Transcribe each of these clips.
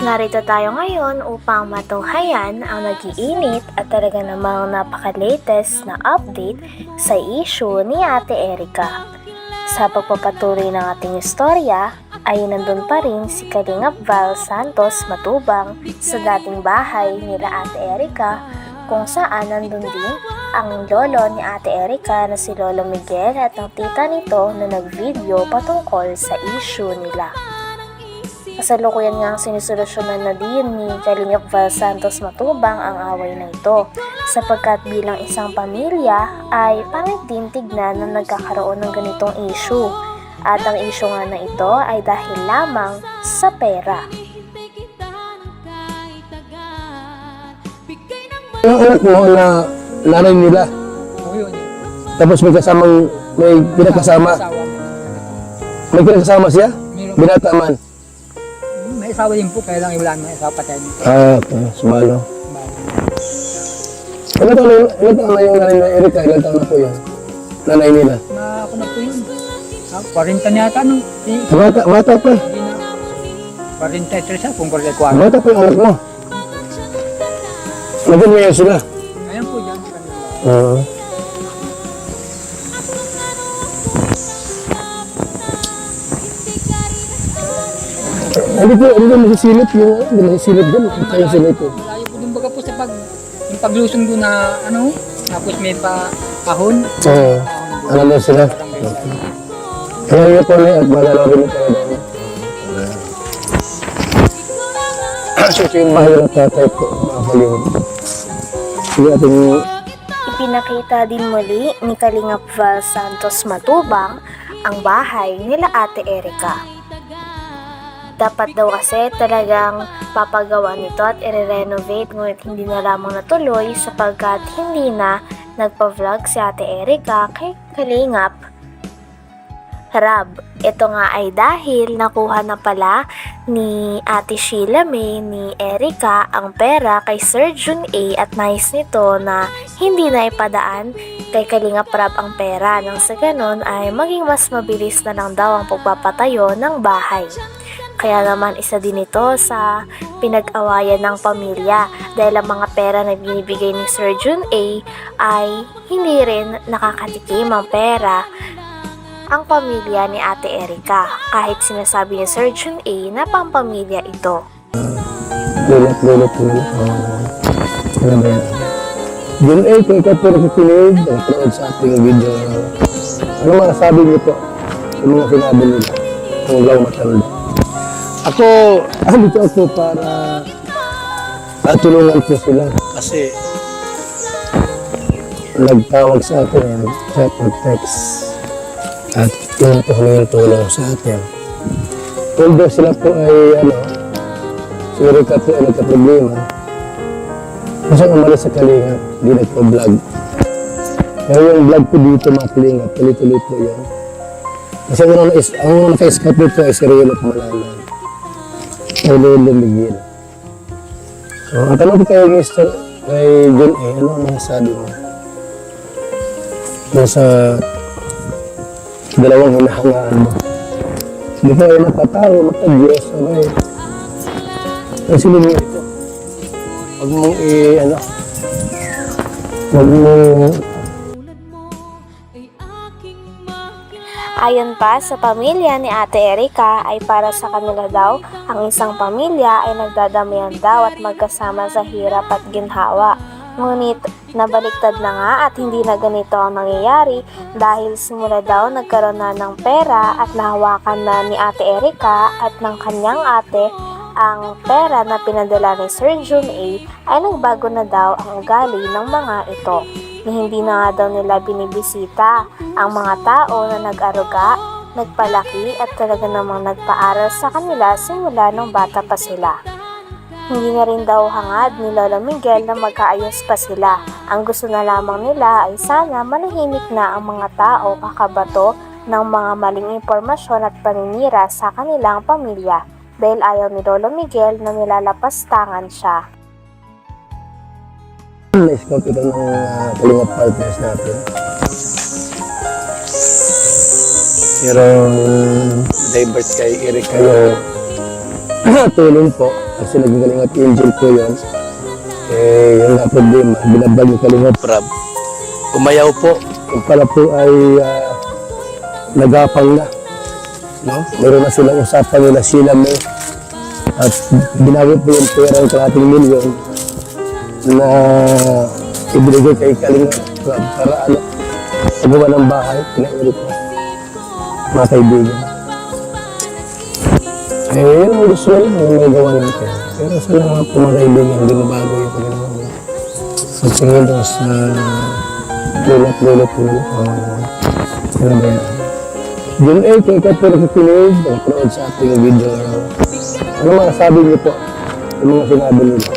Narito tayo ngayon upang matunghayan ang nag-iinit at talaga namang napaka-latest na update sa issue ni Ate Erica. Sa pagpapatuloy ng ating istorya ay nandun pa rin si Kalingap Val Santos Matubang sa dating bahay nila Ate Erica, kung saan nandun din ang lolo ni Ate Erica na si Lolo Miguel at ang tita nito na nag-video patungkol sa issue nila. Kasalukuyan nga ang sinusolusyonan na din ni Kalingap Val Santos Matubang ang away na ito, sapagkat bilang isang pamilya ay pangit din tignan na nagkakaroon ng ganitong issue. At ang issue nga na ito ay dahil lamang sa pera. Yung anak mo na nanay nila, tapos may pinakasama. May pinakasama siya? Binata man. May asawa din po, kaya lang wala may asawa patay. Okay. Sumalo. Ilan taon na yung nanay na Erica? Ilan taon na po yun? Nanay nila? Ako na po yun. 40 na yata, no? Bata pa. Hindi na. 43 siya, kung 44. Bata pa yung anak mo. Nagin mo yan sila? Ayan po dyan. Hindi masisilip yung hindi masisilip doon. Kaya silip po. Layo po din baga po sa yung paglusong doon na, tapos may kahon. Oo. Alam mo sila? Kaya yun po na at malalawin mo talaga. So ito yung mahal na tatay po. Makakalingin. Sige ating... Ipinakita din muli ni Kalingap Val Santos Matubang ang bahay nila Ate Erica. Dapat daw kasi talagang papagawa nito at i-renovate, ngunit hindi na lamang natuloy sapagkat hindi na nagpa-vlog si Ate Erica kay Kalingap Rab. Ito nga ay dahil nakuha na pala ni Ate Sheila May ni Erica ang pera kay Sir Jun A at nais nito na hindi na ipadaan kay Kalingap Rab ang pera, nang sa ganon ay maging mas mabilis na lang daw ang pagpapatayo ng bahay. Kaya naman isa din ito sa pinag-awayan ng pamilya dahil ang mga pera na binibigay ni Sir Jun A ay hindi rin nakakatikim ang pera ang pamilya ni Ate Erica, kahit sinasabi ni Sir Jun A na pampamilya ito. Lulot. Ano ba yan? Jun A, kung ikaw po nakikinig, nakapanood sa ating video, ano masasabi niyo po sa mga sinabi nila kung lang matanda? Dito ako para tulungan po sila kasi nagtawag sa akin, chat or text at yun po kami yung tulong sa atin. Although sila po ay si Erica po ay nagka-problema kasi umalis sa Kalingap, di nagpa-vlog. Pero yung vlog po dito mga Kalingap, tuloy-tuloy po yan. Kasi ang naka-scout dito ay si Riel at Malalan. Ay Lolo Miguel. So, ang tanong ko kay Mr. kay John A, ano ang masasabi mo? Nasa dalawang hinahangaan mo. Hindi ko ay matatao, matag-Diyos. Okay. Kasi nila ito. Huwag mong huwag mong Ayon pa sa pamilya ni Ate Erica ay para sa kanila daw, ang isang pamilya ay nagdadamihan daw at magkasama sa hirap at ginhawa. Ngunit nabaliktad na nga at hindi na ganito ang nangyayari dahil simula daw nagkaroon na ng pera at nahawakan na ni Ate Erica at ng kanyang ate ang pera na pinadala ni Sir Jun A ay nagbago na daw ang ugali ng mga ito. Na hindi na nga daw nila binibisita ang mga tao na nag-aruga, nagpalaki at talaga namang nagpaaral sa kanila simula nung bata pa sila. Hindi na rin daw hangad ni Lolo Miguel na magkaayos pa sila. Ang gusto na lamang nila ay sana manahimik na ang mga tao kakabato ng mga maling impormasyon at paninira sa kanilang pamilya dahil ayaw ni Lolo Miguel na nilalapastangan siya. na-scout ito ng Kalingap partners natin. Pero divert kay Erica yung tulong po kasi naging Kalingap Angel po yun. Eh, yung nga problema, binabag yung Kalingap Rab. Umayaw po. Yung pala po ay nagapang na. No? Meron na silang usapan nila sila mo. At binawi po yung pera ng 1 milyon na ibinigay kay Kalingap Rab para pagawa ng bahay, pinairit mo. Mga kaibigan. Eh, yun ang gusto nila na may gawa natin. Pero sa mga po mga kaibigan, hindi mabago yung pagkakagawa. Sa tingin doon sa lulot-lulot nila. Ano ba yan? Yun eh, kung ikaw po nakikinig, nag-upload sa ating video. Ano masasabi niyo po? Yung mga sinabi nila.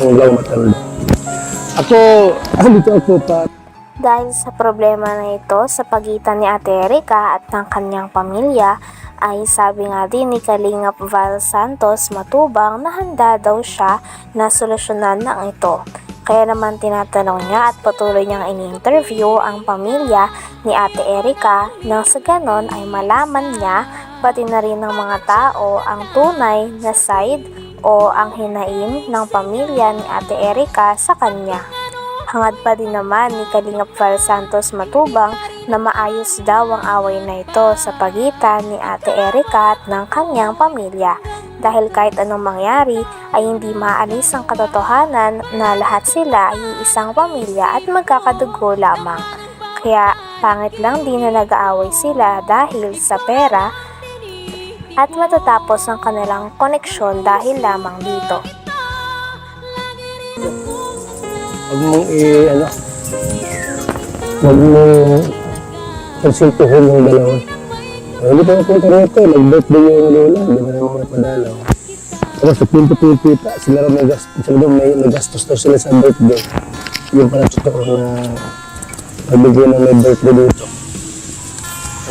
Ang law matanda. Ako, dito ako pa. Dahil sa problema na ito sa pagitan ni Ate Erica at ng kanyang pamilya, ay sabi nga din ni Kalingap Val Santos Matubang na handa daw siya na solusyonan ng ito. Kaya naman tinatanong niya at patuloy niyang ini-interview ang pamilya ni Ate Erica nang sa ganon ay malaman niya pati na rin ng mga tao ang tunay na side o ang hinaing ng pamilya ni Ate Erica sa kanya. Hangad pa din naman ni Kalingap Val Santos Matubang na maayos daw ang away na ito sa pagitan ni Ate Erica at ng kanyang pamilya. Dahil kahit anong mangyari ay hindi maalis ang katotohanan na lahat sila ay isang pamilya at magkakadugo lamang. Kaya pangit lang din na nag-aaway sila dahil sa pera at matatapos ang kanilang koneksyon dahil lamang dito. Huwag mong huwag mong konsultuhin yung dalawa. Hindi pa napunta rito, nag-birthday yung lola, hindi na naman napadalaw. Pero sa pinto-pinto, sila may gastos daw sila sa birthday. Yung pala totoo na nagbigay na may birthday dito.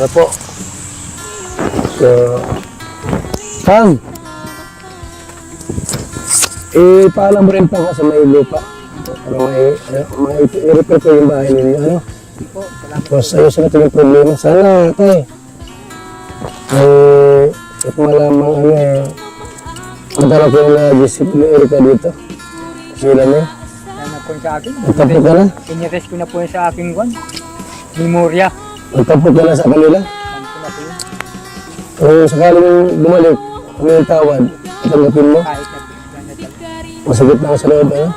Ano po? So, paalam mo rin pa kasi may lupa. Para i-repair ko yung bahay ninyo, ano? Tapos ayos na ito yung problema. Sana, tay, ito malamang madala ko na gisip ni Erica dito. Sila mo. Yan na po sa akin. Magtapo ka na? Inires ko na po sa aking memorya. Magtapo ka na sa kanila? Yan po na po yun. Kung sakaling bumalik, kung may tawad, tanggapin mo. Kahit na po. Yan na talaga. Masagit na ako sa loob, ano?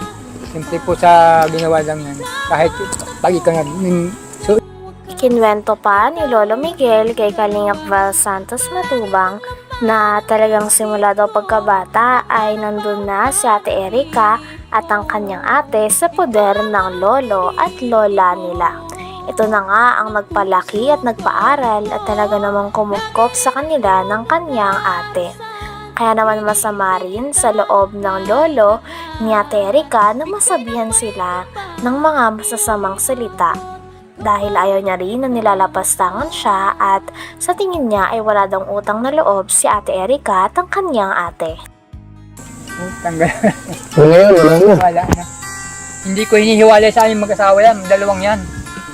Simple po sa ginawa lang yan. Kahit pag ikaw nga, Ikinwento pa ni Lolo Miguel kay Kalingap Val Santos Matubang na talagang simula daw pagkabata ay nandun na si Ate Erica at ang kanyang ate sa poder ng lolo at lola nila. Ito na nga ang nagpalaki at nagpaaral at talaga namang kumukop sa kanila ng kanyang ate. Kaya naman masama rin sa loob ng lolo ni Ate Erica na masabihan sila ng mga masasamang salita. Dahil ayaw niya rin na nilalapastangan siya at sa tingin niya ay wala daw utang na loob si Ate Erica at ang kanyang ate. tanggal. Ngayon, wala na. Wala na. Hindi ko hinihiwalay sa aming mag-asawa yan. Dalawang yan.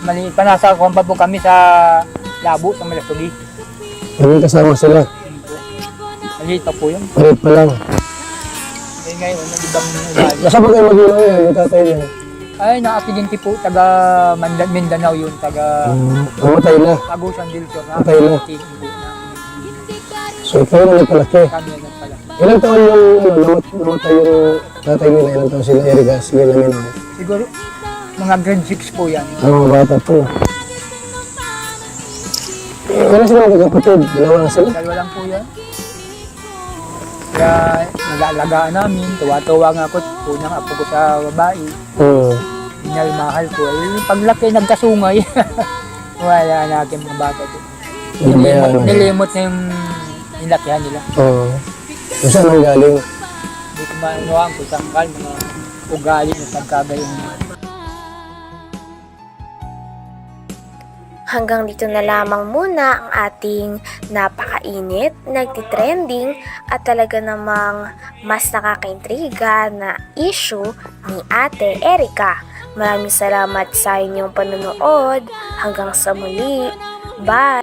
Maliit pa, nasa kompa po kami sa Labo, sa Malasugi. Kami kasama sila. Maliit pa po yun. Palit pa lang. Eh ngayon, nag-ibang ugali. Nasa pa kayo mag-ilang yan, yung tatay niya. Ay, nakasidente po, taga Mindanao yun, taga Namatay na. Agusan del Sur. Patay na. So, ikaw na nagpalaki. Kami yan pala. Ilang taon yung namatay yung tatay nila? Ilang taon sila, Erica? Sige lang yun. Siguro, mga grade 6 po yan. Ang mga bata po. Wala sila magkakapatid. Dalawa na sila. Dalawa lang po yan. Kaya nag-aalagaan namin, tuwa-tuwa nga ako, unang apo ko sa babae. Minalmahal ko. Eh, paglaki, nagkasungay. Wala na aking mga bata ko. Nilimot na yung nilakihan nila. Oo. Kung saan ang galing? Hindi ko maanuhan ko sangkal, mga ugali na pagkagayon. Hanggang dito na lamang muna ang ating napakainit, nagtitrending at talaga namang mas nakakaintriga na issue ni Ate Erica. Maraming salamat sa inyong panonood. Hanggang sa muli. Bye!